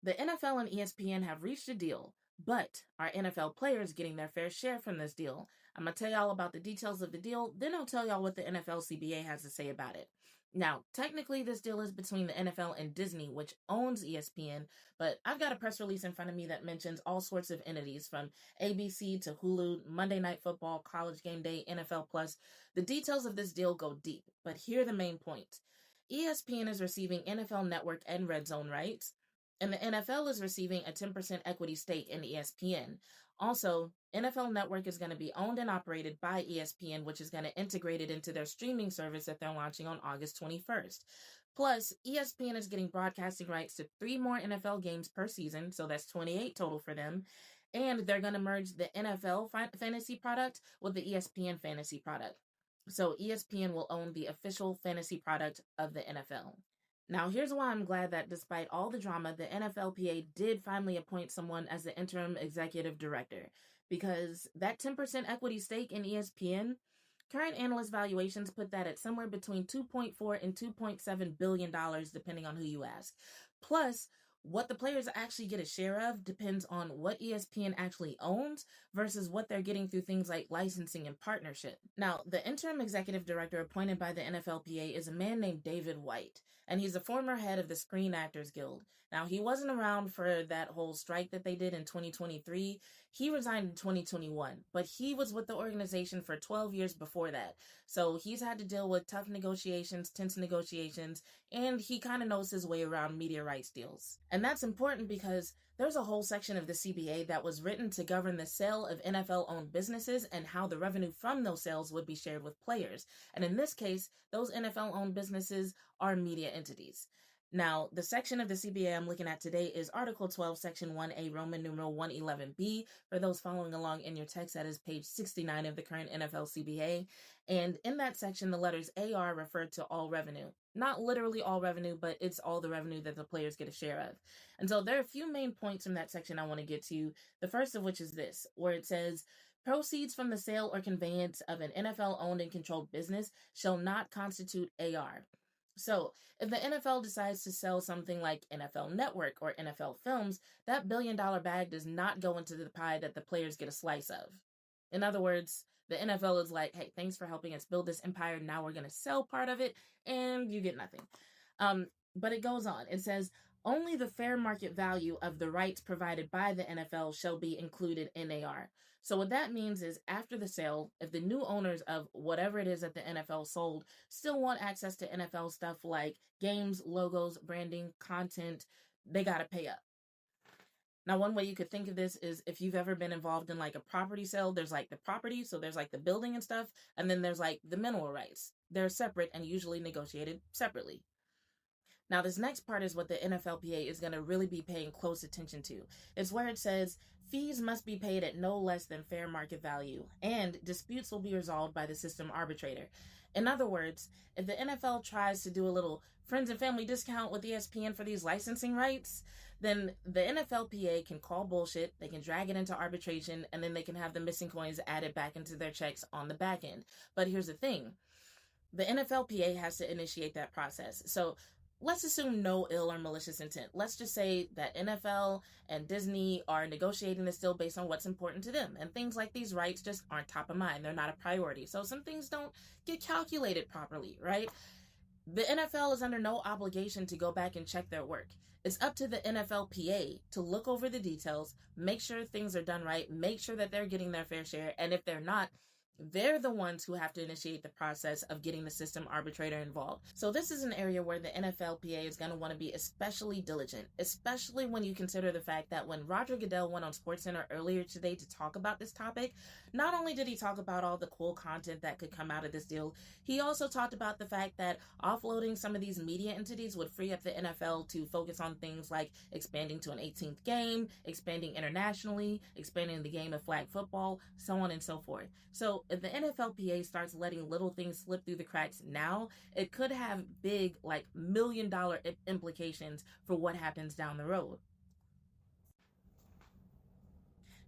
The NFL and ESPN have reached a deal, but are NFL players getting their fair share from this deal? I'm going to tell y'all about the details of the deal, then I'll tell y'all what the NFL CBA has to say about it. Now, technically, this deal is between the NFL and Disney, which owns ESPN, but I've got a press release in front of me that mentions all sorts of entities from ABC to Hulu, Monday Night Football, College Game Day, NFL Plus. The details of this deal go deep, but here are the main points. ESPN is receiving NFL Network and Red Zone rights, and the NFL is receiving a 10% equity stake in ESPN. Also, NFL Network is going to be owned and operated by ESPN, which is going to integrate it into their streaming service that they're launching on August 21st. Plus, ESPN is getting broadcasting rights to 3 more NFL games per season, so that's 28 total for them. And they're going to merge the NFL fantasy product with the ESPN fantasy product. So ESPN will own the official fantasy product of the NFL. Now, here's why I'm glad that despite all the drama, the NFLPA did finally appoint someone as the interim executive director, because that 10% equity stake in ESPN, current analyst valuations put that at somewhere between $2.4 and $2.7 billion, depending on who you ask. Plus, what the players actually get a share of depends on what ESPN actually owns versus what they're getting through things like licensing and partnership. Now, the interim executive director appointed by the NFLPA is a man named David White, and he's the former head of the Screen Actors Guild. Now, he wasn't around for that whole strike that they did in 2023. He resigned in 2021, but he was with the organization for 12 years before that. So he's had to deal with tough negotiations, tense negotiations, and he kind of knows his way around media rights deals. And that's important because there's a whole section of the CBA that was written to govern the sale of NFL-owned businesses and how the revenue from those sales would be shared with players. And in this case, those NFL-owned businesses are media entities. Now, the section of the CBA I'm looking at today is Article 12, Section 1A, Roman numeral 111B. For those following along in your text, that is page 69 of the current NFL CBA. And in that section, the letters AR refer to all revenue. Not literally all revenue, but it's all the revenue that the players get a share of. And so there are a few main points from that section I want to get to. The first of which is this, where it says, proceeds from the sale or conveyance of an NFL-owned and controlled business shall not constitute AR. So, if the NFL decides to sell something like NFL Network or NFL Films, that billion-dollar bag does not go into the pie that the players get a slice of. In other words, the NFL is like, hey, thanks for helping us build this empire. Now we're going to sell part of it, and you get nothing. But it goes on. It says, only the fair market value of the rights provided by the NFL shall be included in AR. So what that means is after the sale, if the new owners of whatever it is that the NFL sold still want access to NFL stuff like games, logos, branding, content, they got to pay up. Now, one way you could think of this is if you've ever been involved in like a property sale, there's like the property, so there's like the building and stuff, and then there's like the mineral rights. They're separate and usually negotiated separately. Now, this next part is what the NFLPA is going to really be paying close attention to. It's where it says fees must be paid at no less than fair market value, and disputes will be resolved by the system arbitrator. In other words, if the NFL tries to do a little friends and family discount with ESPN for these licensing rights, then the NFLPA can call bullshit, they can drag it into arbitration, and then they can have the missing coins added back into their checks on the back end. But here's the thing. The NFLPA has to initiate that process. So let's assume no ill or malicious intent. Let's just say that NFL and Disney are negotiating this deal based on what's important to them. And things like these rights just aren't top of mind. They're not a priority. So some things don't get calculated properly, right? The NFL is under no obligation to go back and check their work. It's up to the NFLPA to look over the details, make sure things are done right, make sure that they're getting their fair share. And if they're not, they're the ones who have to initiate the process of getting the system arbitrator involved. So this is an area where the NFLPA is going to want to be especially diligent, especially when you consider the fact that when Roger Goodell went on SportsCenter earlier today to talk about this topic, not only did he talk about all the cool content that could come out of this deal, he also talked about the fact that offloading some of these media entities would free up the NFL to focus on things like expanding to an 18th game, expanding internationally, expanding the game of flag football, so on and so forth. So if the NFLPA starts letting little things slip through the cracks now, it could have big, like $1 million implications for what happens down the road.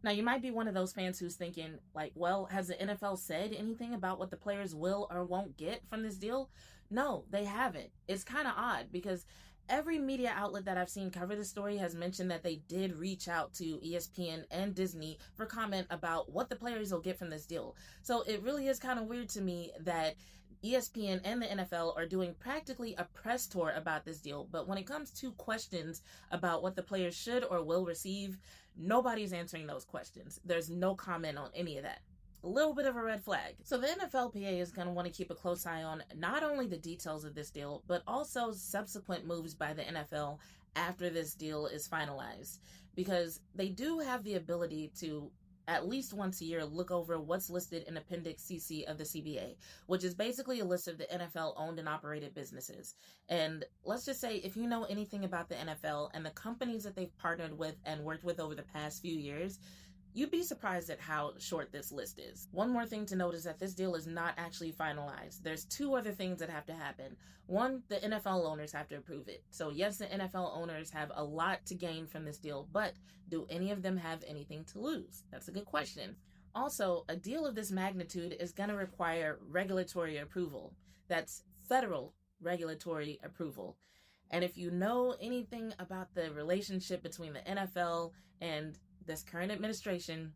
Now, you might be one of those fans who's thinking, like, well, has the NFL said anything about what the players will or won't get from this deal? No, they haven't. It's kind of odd because Every media outlet that I've seen cover this story has mentioned that they did reach out to ESPN and Disney for comment about what the players will get from this deal. So it really is kind of weird to me that ESPN and the NFL are doing practically a press tour about this deal, but when it comes to questions about what the players should or will receive, nobody's answering those questions. There's no comment on any of that. A little bit of a red flag. So the NFLPA is going to want to keep a close eye on not only the details of this deal, but also subsequent moves by the NFL after this deal is finalized, because they do have the ability to at least once a year look over what's listed in Appendix CC of the CBA, which is basically a list of the NFL owned and operated businesses. And let's just say, if you know anything about the NFL and the companies that they've partnered with and worked with over the past few years, you'd be surprised at how short this list is. One more thing to note is that this deal is not actually finalized. There's two other things that have to happen. One, the NFL owners have to approve it. So yes, the NFL owners have a lot to gain from this deal, but do any of them have anything to lose? That's a good question. Also, a deal of this magnitude is going to require regulatory approval. That's federal regulatory approval. And if you know anything about the relationship between the NFL and this current administration,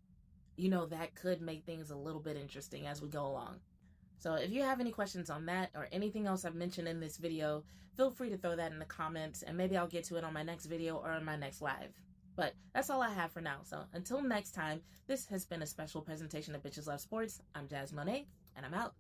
you know that could make things a little bit interesting as we go along. So if you have any questions on that or anything else I've mentioned in this video, feel free to throw that in the comments and maybe I'll get to it on my next video or on my next live. But that's all I have for now. So until next time, this has been a special presentation of Bitches Love Sports. I'm Jazz Monet, and I'm out.